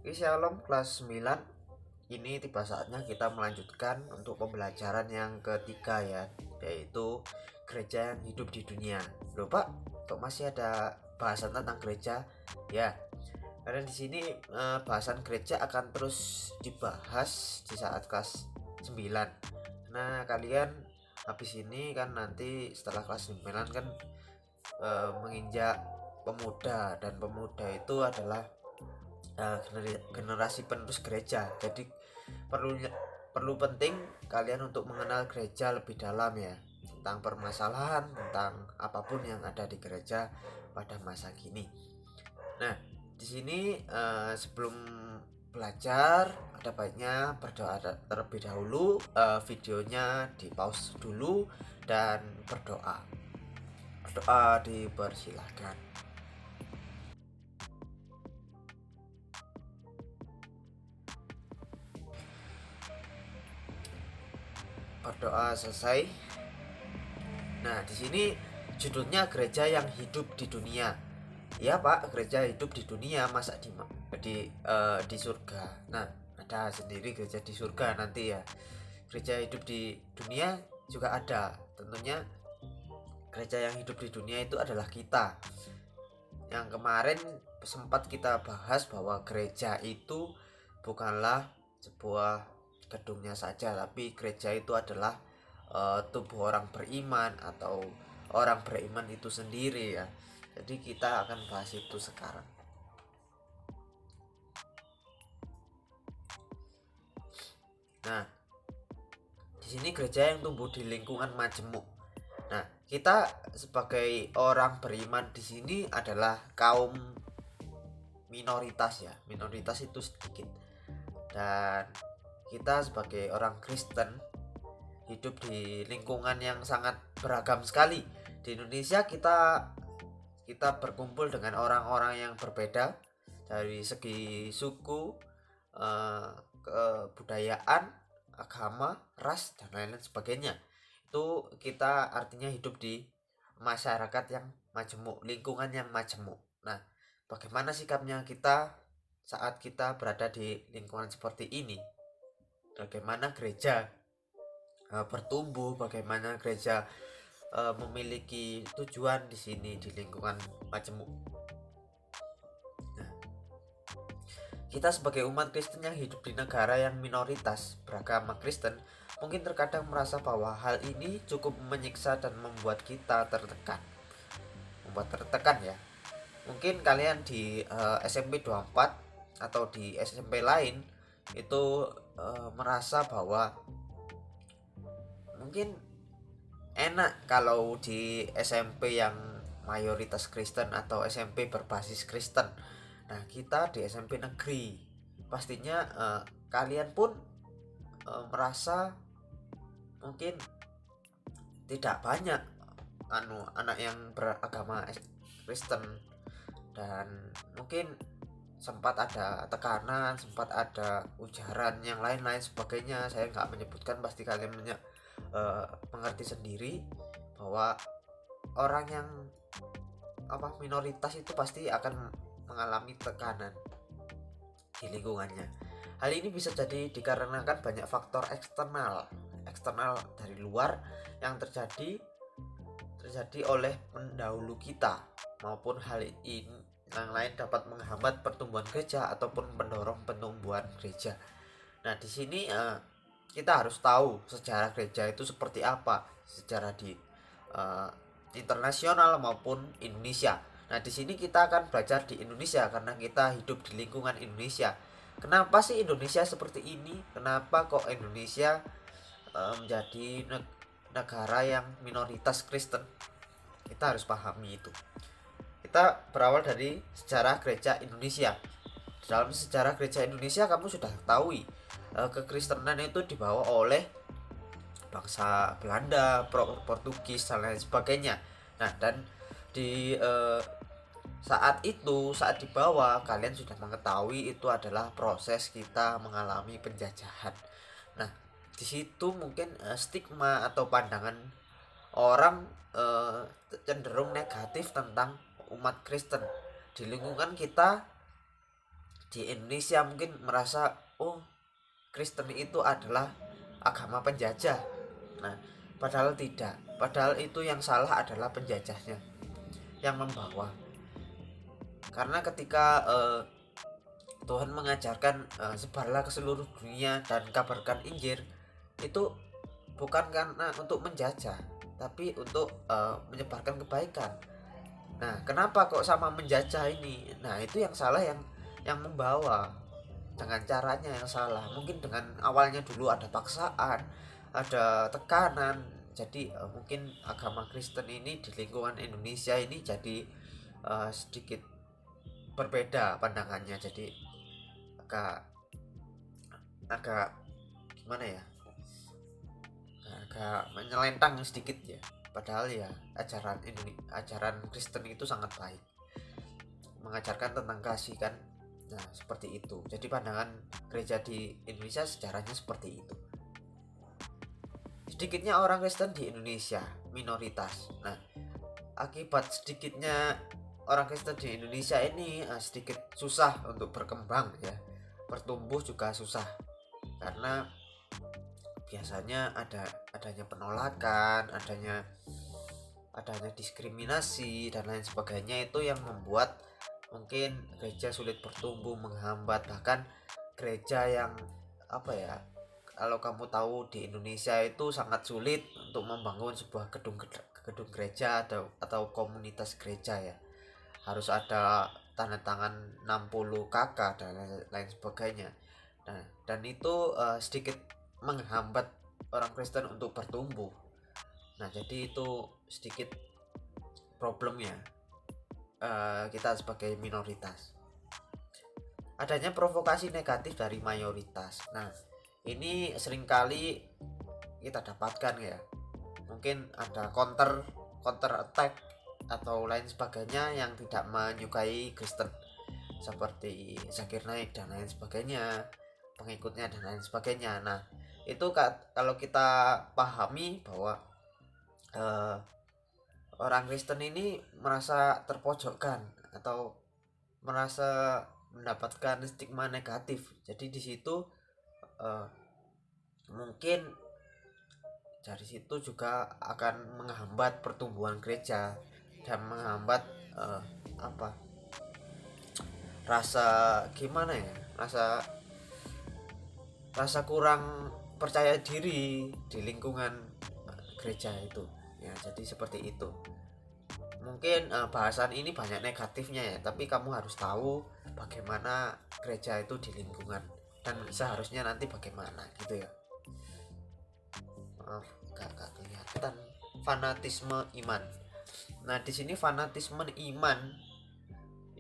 Oke, Shalom kelas 9. Ini tiba saatnya kita melanjutkan untuk pembelajaran yang ketiga ya, yaitu gereja yang hidup di dunia. Loh Pak, kok masih ada bahasan tentang gereja? Ya, karena di sini bahasan gereja akan terus dibahas di saat kelas 9. Nah, kalian habis ini kan nanti setelah kelas 9 kan menginjak pemuda, dan pemuda itu adalah generasi penerus gereja. Jadi perlu perlu penting kalian untuk mengenal gereja lebih dalam ya, tentang permasalahan, tentang apapun yang ada di gereja pada masa kini. Nah, di sini sebelum belajar ada baiknya berdoa terlebih dahulu. Videonya di pause dulu dan berdoa. Berdoa dipersilahkan. Berdoa selesai. Nah, di sini judulnya gereja yang hidup di dunia. Ya Pak, gereja hidup di dunia, masa di surga. Nah, ada sendiri gereja di surga nanti ya. Gereja hidup di dunia juga ada. Tentunya gereja yang hidup di dunia itu adalah kita. Yang kemarin sempat kita bahas bahwa gereja itu bukanlah sebuah gedungnya saja, tapi gereja itu adalah tubuh orang beriman atau orang beriman itu sendiri ya. Jadi kita akan bahas itu sekarang. Nah, di sini gereja yang tumbuh di lingkungan majemuk. Nah, kita sebagai orang beriman di sini adalah kaum minoritas ya. Minoritas itu sedikit. Dan kita sebagai orang Kristen hidup di lingkungan yang sangat beragam sekali. Di Indonesia kita berkumpul dengan orang-orang yang berbeda dari segi suku, eh, kebudayaan, agama, ras, dan lain-lain sebagainya. Itu kita artinya hidup di masyarakat yang majemuk, lingkungan yang majemuk. Nah, bagaimana sikapnya kita saat kita berada di lingkungan seperti ini? Bagaimana gereja bertumbuh, bagaimana gereja memiliki tujuan di sini di lingkungan majemuk. Nah, kita sebagai umat Kristen yang hidup di negara yang minoritas beragama Kristen, mungkin terkadang merasa bahwa hal ini cukup menyiksa dan membuat kita tertekan. Membuat tertekan ya. Mungkin kalian di SMP 24 atau di SMP lain itu merasa bahwa mungkin enak kalau di SMP yang mayoritas Kristen atau SMP berbasis Kristen. Nah, kita di SMP negeri pastinya kalian pun merasa mungkin tidak banyak anak yang beragama Kristen, dan mungkin sempat ada tekanan, sempat ada ujaran yang lain-lain sebagainya. Saya nggak menyebutkan, pasti kalian mengerti sendiri bahwa orang yang minoritas itu pasti akan mengalami tekanan di lingkungannya. Hal ini bisa jadi dikarenakan banyak faktor eksternal dari luar yang terjadi oleh pendahulu kita, maupun hal ini yang lain dapat menghambat pertumbuhan gereja ataupun mendorong pertumbuhan gereja. Nah, di sini kita harus tahu sejarah gereja itu seperti apa, sejarah di uh, internasional maupun Indonesia. Nah, di sini kita akan belajar di Indonesia karena kita hidup di lingkungan Indonesia. Kenapa sih Indonesia seperti ini? Kenapa kok Indonesia menjadi negara yang minoritas Kristen? Kita harus pahami itu. Kita berawal dari sejarah gereja Indonesia. Dalam sejarah gereja Indonesia kamu sudah tahu kekristenan itu dibawa oleh bangsa Belanda, Portugis, dan lain sebagainya. Nah, dan di saat dibawa, kalian sudah mengetahui itu adalah proses kita mengalami penjajahan. Nah, di situ mungkin stigma atau pandangan orang cenderung negatif tentang umat Kristen di lingkungan kita. di Indonesia mungkin merasa oh Kristen itu adalah agama penjajah. Nah, padahal tidak. Padahal itu yang salah adalah penjajahnya yang membawa. Karena ketika Tuhan mengajarkan sebarlah ke seluruh dunia dan kabarkan Injil, itu bukan karena untuk menjajah, tapi untuk menyebarkan kebaikan. Nah, kenapa kok sama menjajah ini? Nah, itu yang salah, yang membawa dengan caranya yang salah. Mungkin dengan awalnya dulu ada paksaan, ada tekanan. Jadi mungkin agama Kristen ini di lingkungan Indonesia ini jadi sedikit berbeda pandangannya. Jadi agak agak gimana ya? Agak menyelentang sedikit ya. Padahal ya ajaran Kristen itu sangat baik, mengajarkan tentang kasih kan. Nah, seperti itu. Jadi pandangan gereja di Indonesia sejarahnya seperti itu. Sedikitnya orang Kristen di Indonesia minoritas. Nah, akibat sedikitnya orang Kristen di Indonesia ini sedikit susah untuk berkembang ya. Bertumbuh juga susah. Karena biasanya adanya penolakan, adanya diskriminasi dan lain sebagainya, itu yang membuat mungkin gereja sulit bertumbuh, menghambat. Bahkan gereja yang apa ya, kalau kamu tahu di Indonesia itu sangat sulit untuk membangun sebuah gedung gereja atau komunitas gereja ya, harus ada tanda tangan 60 KK dan lain sebagainya. Nah, dan itu sedikit menghambat orang Kristen untuk bertumbuh. Nah, jadi itu sedikit problemnya kita sebagai minoritas. Adanya provokasi negatif dari mayoritas. Nah, ini seringkali kita dapatkan ya. Mungkin ada counter attack atau lain sebagainya yang tidak menyukai Kristen, seperti Zakir Naik dan lain sebagainya, pengikutnya dan lain sebagainya. Nah, itu kalau kita pahami bahwa orang Kristen ini merasa terpojokkan atau merasa mendapatkan stigma negatif. Jadi di situ mungkin dari situ juga akan menghambat pertumbuhan gereja dan menghambat rasa gimana ya, rasa kurang percaya diri di lingkungan gereja itu ya. Jadi seperti itu. Mungkin bahasan ini banyak negatifnya ya, tapi kamu harus tahu bagaimana gereja itu di lingkungan dan seharusnya nanti bagaimana gitu ya. Maaf, gak kelihatan. Fanatisme iman. Nah, di sini fanatisme iman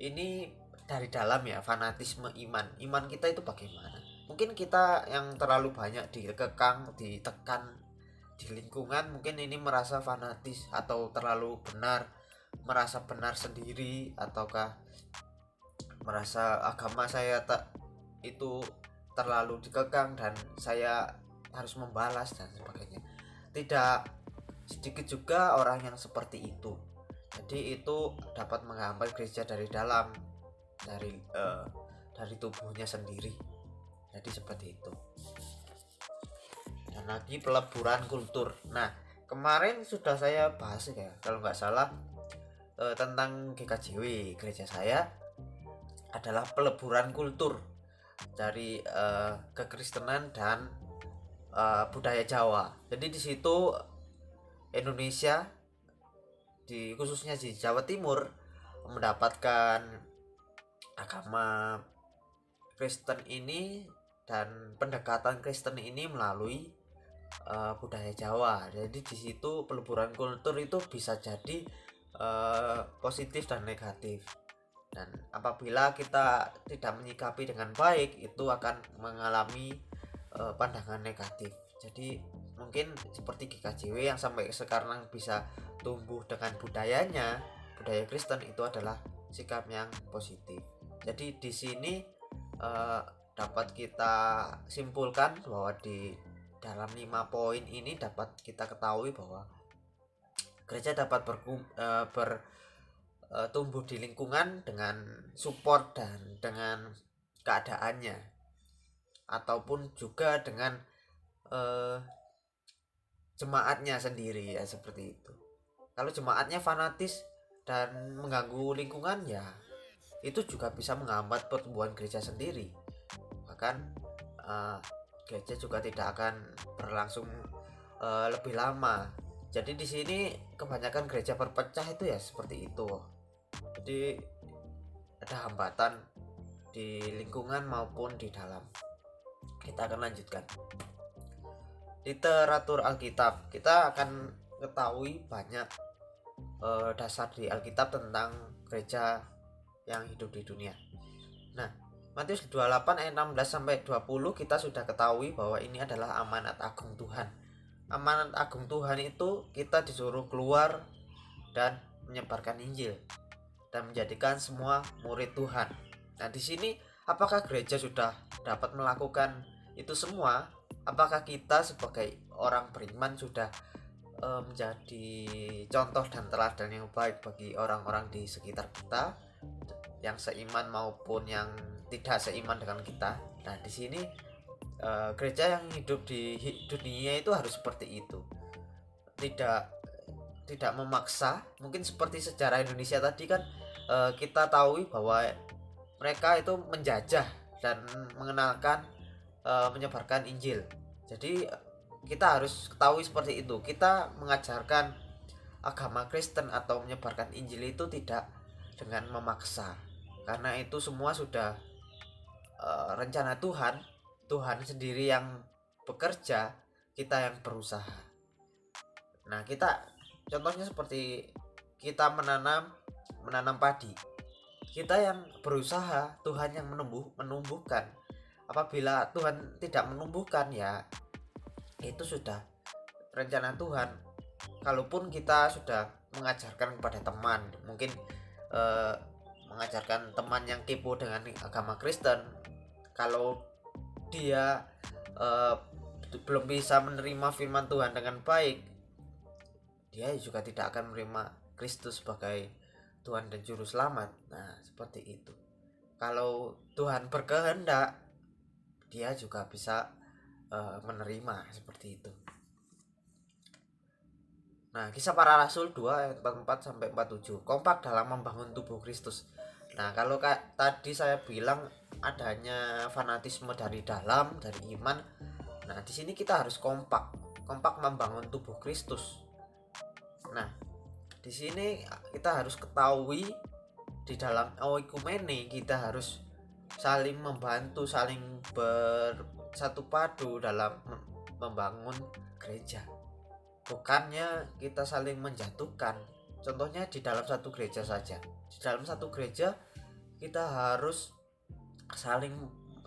ini dari dalam ya. Fanatisme iman kita itu bagaimana? Mungkin kita yang terlalu banyak ditekan di lingkungan, mungkin ini merasa fanatis atau terlalu benar, merasa benar sendiri, ataukah merasa agama saya itu terlalu dikekang dan saya harus membalas dan sebagainya. Tidak sedikit juga orang yang seperti itu. Jadi itu dapat menghambat gereja dari dalam, dari tubuhnya sendiri. Jadi seperti itu. Dan lagi peleburan kultur. Nah, kemarin sudah saya bahas ya, kalau nggak salah tentang GKJW. Gereja saya adalah peleburan kultur dari kekristenan dan budaya Jawa. Jadi di situ Indonesia, khususnya di Jawa Timur, mendapatkan agama Kristen ini dan pendekatan Kristen ini melalui budaya Jawa. Jadi di situ peleburan kultur itu bisa jadi positif dan negatif. Dan apabila kita tidak menyikapi dengan baik, itu akan mengalami pandangan negatif. Jadi mungkin seperti GKJW yang sampai sekarang bisa tumbuh dengan budaya Kristen, itu adalah sikap yang positif. Jadi di sini dapat kita simpulkan bahwa di dalam 5 poin ini dapat kita ketahui bahwa gereja dapat tumbuh di lingkungan dengan support dan dengan keadaannya, ataupun juga dengan jemaatnya sendiri, ya seperti itu. Kalau jemaatnya fanatis dan mengganggu lingkungan, ya itu juga bisa menghambat pertumbuhan gereja sendiri. Bahkan gereja juga tidak akan berlangsung lebih lama. Jadi di sini kebanyakan gereja berpecah itu ya seperti itu. Jadi ada hambatan di lingkungan maupun di dalam. Kita akan lanjutkan. Literatur Alkitab, kita akan ketahui banyak dasar di Alkitab tentang gereja yang hidup di dunia. Nah, Matius 28 ayat 16 sampai 20 kita sudah ketahui bahwa ini adalah amanat agung Tuhan. Amanat agung Tuhan itu kita disuruh keluar dan menyebarkan Injil dan menjadikan semua murid Tuhan. Nah, di sini apakah gereja sudah dapat melakukan itu semua? Apakah kita sebagai orang beriman sudah menjadi contoh dan teladan yang baik bagi orang-orang di sekitar kita, yang seiman maupun yang tidak seiman dengan kita? Nah, di sini gereja yang hidup di dunia itu harus seperti itu, tidak memaksa. Mungkin seperti sejarah Indonesia tadi kan, kita tahu bahwa mereka itu menjajah dan mengenalkan menyebarkan Injil. Jadi kita harus ketahui seperti itu. Kita mengajarkan agama Kristen atau menyebarkan Injil itu tidak dengan memaksa, karena itu semua sudah rencana Tuhan. Tuhan sendiri yang bekerja, kita yang berusaha. Nah, kita contohnya seperti kita menanam padi. Kita yang berusaha, Tuhan yang menumbuhkan. Apabila Tuhan tidak menumbuhkan, ya itu sudah rencana Tuhan. Kalaupun kita sudah mengajarkan kepada teman, mungkin mengajarkan teman yang kepo dengan agama Kristen, kalau dia belum bisa menerima firman Tuhan dengan baik, dia juga tidak akan menerima Kristus sebagai Tuhan dan Juru Selamat. Nah, seperti itu. Kalau Tuhan berkehendak, dia juga bisa menerima seperti itu. Nah, Kisah Para Rasul 2 ayat 44 sampai 47, kompak dalam membangun tubuh Kristus. Nah, kalau tadi saya bilang adanya fanatisme dari dalam, dari iman. Nah, di sini kita harus kompak membangun tubuh Kristus. Nah, di sini kita harus ketahui di dalam oikumene kita harus saling membantu, saling bersatu padu dalam membangun gereja. Bukannya kita saling menjatuhkan. Contohnya di dalam satu gereja saja. Di dalam satu gereja kita harus saling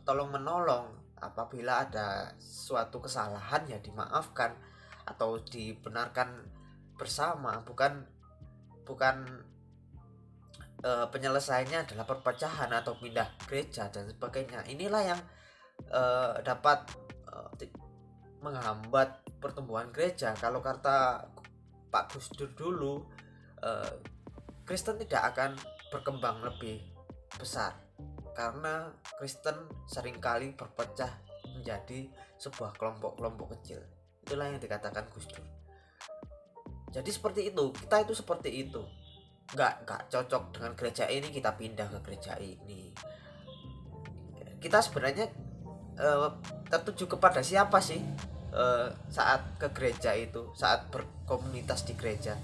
tolong menolong. Apabila ada suatu kesalahan, ya dimaafkan atau dibenarkan bersama. Bukan penyelesaiannya adalah perpecahan atau pindah gereja dan sebagainya. Inilah yang dapat menghambat pertumbuhan gereja. Kalau kata Pak Gus Dur dulu, Kristen tidak akan berkembang lebih besar karena Kristen seringkali berpecah menjadi sebuah kelompok-kelompok kecil. Itulah yang dikatakan Gus Dur. Jadi seperti itu, kita itu seperti itu. Nggak cocok dengan gereja ini, kita pindah ke gereja ini. Kita sebenarnya tertuju kepada siapa sih saat ke gereja itu, saat berkomunitas di gereja?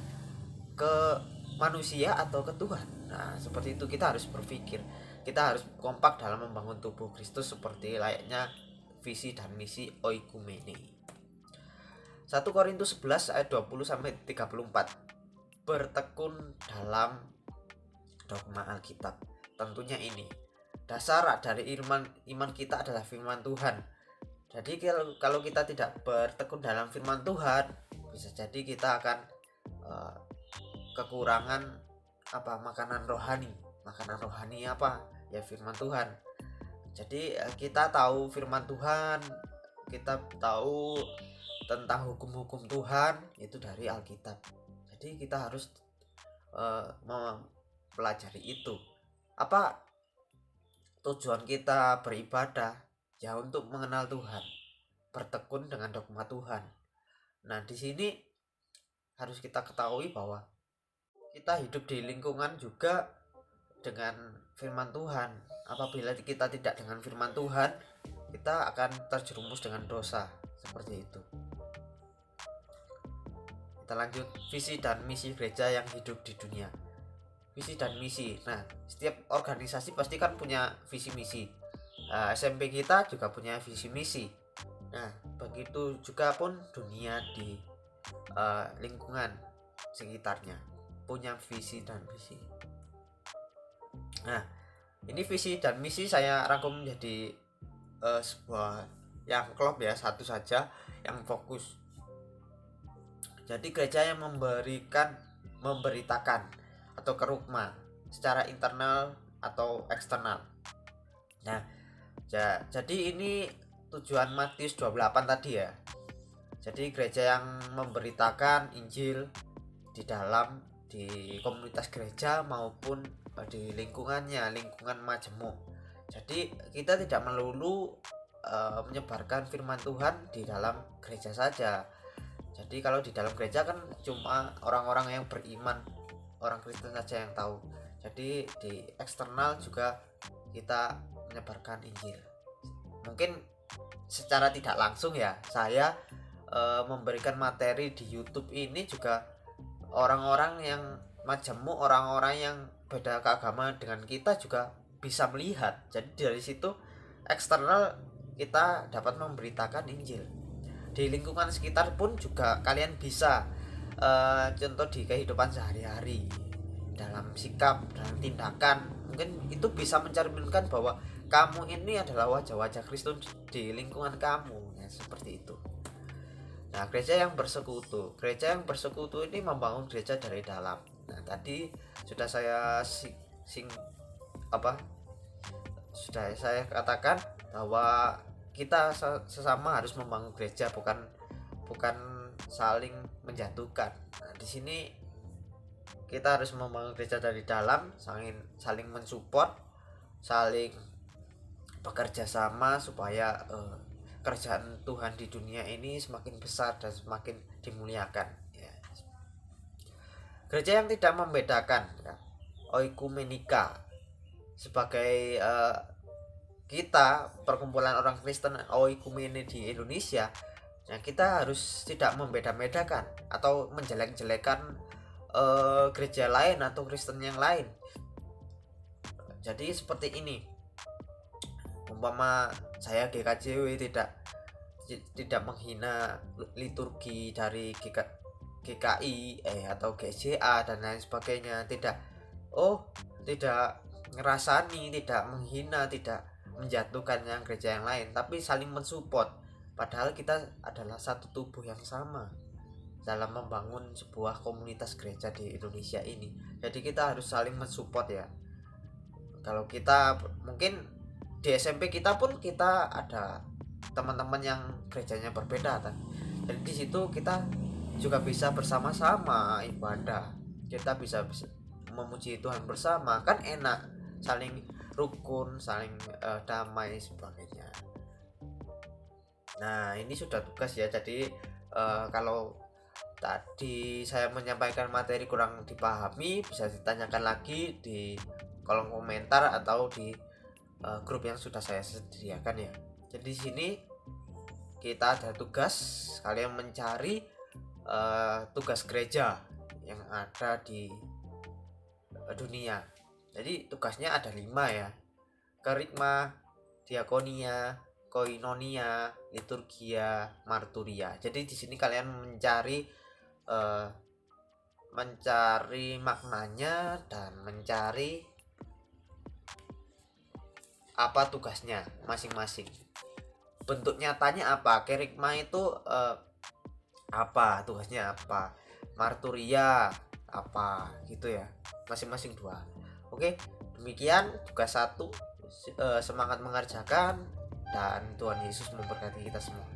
Ke manusia atau ke Tuhan? Nah, seperti itu kita harus berpikir. Kita harus kompak dalam membangun tubuh Kristus seperti layaknya visi dan misi oikumene. 1 Korintus 11 ayat 20 sampai 34. Bertekun dalam dogma Alkitab. Tentunya ini dasar dari iman kita adalah firman Tuhan. Jadi kalau kita tidak bertekun dalam firman Tuhan, bisa jadi kita akan kekurangan makanan rohani. Makanan rohani apa? Ya firman Tuhan. Jadi kita tahu firman Tuhan, kita tahu tentang hukum-hukum Tuhan itu dari Alkitab. Jadi kita harus mempelajari itu. Apa tujuan kita beribadah ya untuk mengenal Tuhan, bertekun dengan dogma Tuhan. Nah, di sini harus kita ketahui bahwa kita hidup di lingkungan juga dengan firman Tuhan. Apabila kita tidak dengan firman Tuhan, kita akan terjerumus dengan dosa seperti itu. Kita lanjut, visi dan misi gereja yang hidup di dunia. Visi dan misi. Nah, setiap organisasi pasti kan punya visi misi. SMP kita juga punya visi misi. Nah, begitu juga pun dunia di lingkungan sekitarnya punya visi dan misi. Nah, ini visi dan misi saya rangkum menjadi sebuah yang klop ya, satu saja yang fokus. Jadi gereja yang memberitakan atau kerugma secara internal atau eksternal. Nah, jadi ini tujuan Matius 28 tadi ya. Jadi gereja yang memberitakan Injil di komunitas gereja maupun di lingkungan majemuk. Jadi kita tidak melulu menyebarkan firman Tuhan di dalam gereja saja. Jadi kalau di dalam gereja kan cuma orang-orang yang beriman, orang Kristen saja yang tahu. Jadi di eksternal juga kita menyebarkan Injil. Mungkin secara tidak langsung ya, saya memberikan materi di YouTube ini juga orang-orang yang majemuk, orang-orang yang beda keagamaan dengan kita juga bisa melihat. Jadi dari situ eksternal kita dapat memberitakan Injil. Di lingkungan sekitar pun juga kalian bisa contoh di kehidupan sehari-hari, dalam sikap, dalam tindakan, mungkin itu bisa mencerminkan bahwa kamu ini adalah wajah-wajah Kristus di lingkungan kamu ya, seperti itu. Nah, gereja yang bersekutu ini membangun gereja dari dalam. Nah, tadi sudah saya sudah saya katakan bahwa kita sesama harus membangun gereja, bukan saling menjatuhkan. Nah, di sini kita harus membangun gereja dari dalam, saling mensupport, saling bekerja sama supaya kerjaan Tuhan di dunia ini semakin besar dan semakin dimuliakan ya. Gereja yang tidak membedakan ya, oikumenika sebagai kita perkumpulan orang Kristen oikumene di Indonesia ya, kita harus tidak membeda-bedakan atau menjelek-jelekan gereja lain atau Kristen yang lain. Jadi seperti ini, umpama saya GKJW tidak menghina liturgi dari GKI atau GCA dan lain sebagainya, tidak ngerasani, tidak menghina, tidak menjatuhkan yang gereja yang lain, tapi saling mensupport, padahal kita adalah satu tubuh yang sama dalam membangun sebuah komunitas gereja di Indonesia ini. Jadi kita harus saling mensupport ya. Kalau kita mungkin di SMP kita pun kita ada teman-teman yang gerejanya berbeda kan. Jadi di situ kita juga bisa bersama-sama ibadah. Kita bisa memuji Tuhan bersama, kan enak, saling rukun, saling damai sebagainya. Nah, ini sudah tugas ya. Jadi kalau tadi saya menyampaikan materi kurang dipahami, bisa ditanyakan lagi di kolom komentar atau di grup yang sudah saya sediakan ya. Jadi di sini kita ada tugas, kalian mencari tugas gereja yang ada di dunia. Jadi tugasnya ada 5 ya: kerigma, diakonia, koinonia, liturgia, marturia. Jadi di sini kalian mencari maknanya dan mencari apa tugasnya masing-masing. Bentuk nyatanya apa? Kerigma itu apa tugasnya, apa marturia apa gitu ya, masing-masing 2. Oke, demikian tugas 1. Semangat mengerjakan dan Tuhan Yesus memberkati kita semua.